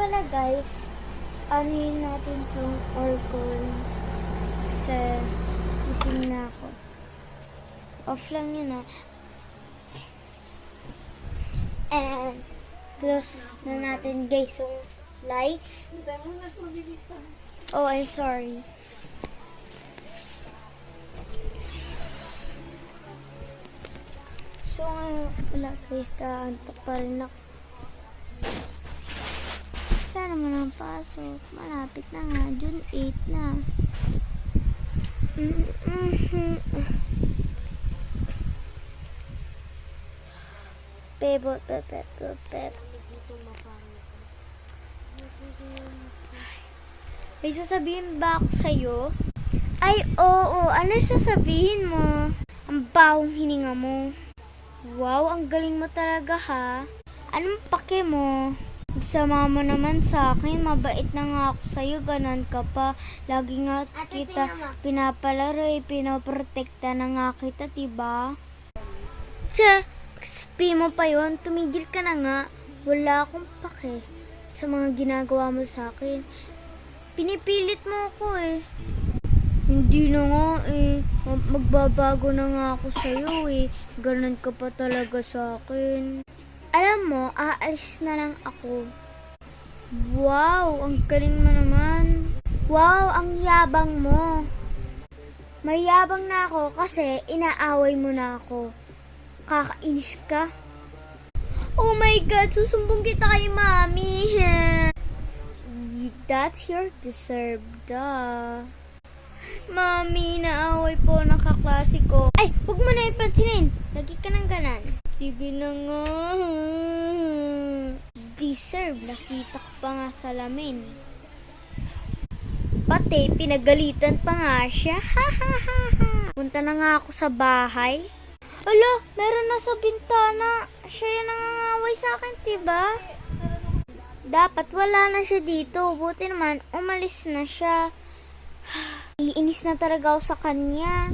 pala guys, anuhin natin itong aircon kasi gising na ako. Off lang yun And close na natin guys yung lights. Oh, I'm sorry. So, wala guys, antok pa rin ako. Saan naman ang pasok? Malapit na nga, June 8 na. Pebot. May sasabihin ba ako sa'yo? Ay, oo. Ano sasabihin mo? Ang bawang hininga mo. Wow, ang galing mo talaga ha. Anong pake mo? Sama mo naman sa akin. Mabait na nga ako sa'yo. Ganon ka pa. Lagi nga kita pinapalaro pinoprotekta na nga kita, diba? Tsa, XP mo pa yun. Tumigil ka na nga. Wala akong pake sa mga ginagawa mo sa akin. Pinipilit mo ako eh. Hindi na nga eh. Magbabago na nga ako sa'yo eh. Ganon ka pa talaga sa akin. Alam mo, aalis na lang ako. Wow, ang galing mo naman. Wow, ang yabang mo. Mayabang na ako kasi inaaway mo na ako. Kakainis ka. Oh my God, susumbong kita kay Mami. That's your deserve, duh. Mami, naaway po ng kaklase ko. Ay, huwag mo na ipansinin. Lagi ka ng ganan. Sige na nga. Deserve, nakita ko pa nga sa lamin. Pati, pinagalitan pa nga siya. Punta na nga ako sa bahay. Ala, meron na sa bintana. Siya yung nangangaway sa akin, diba? Dapat wala na siya dito. Buti naman, umalis na siya. Iinis na talaga ako sa kanya.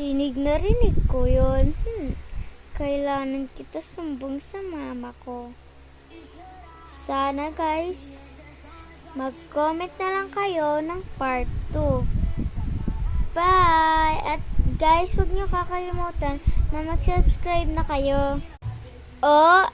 Rinig na rinig ko yun. Kailangan kita sumbong sa mama ko. Sana guys, mag-comment na lang kayo ng part 2. Bye! At guys, huwag niyo kakalimutan na mag-subscribe na kayo. O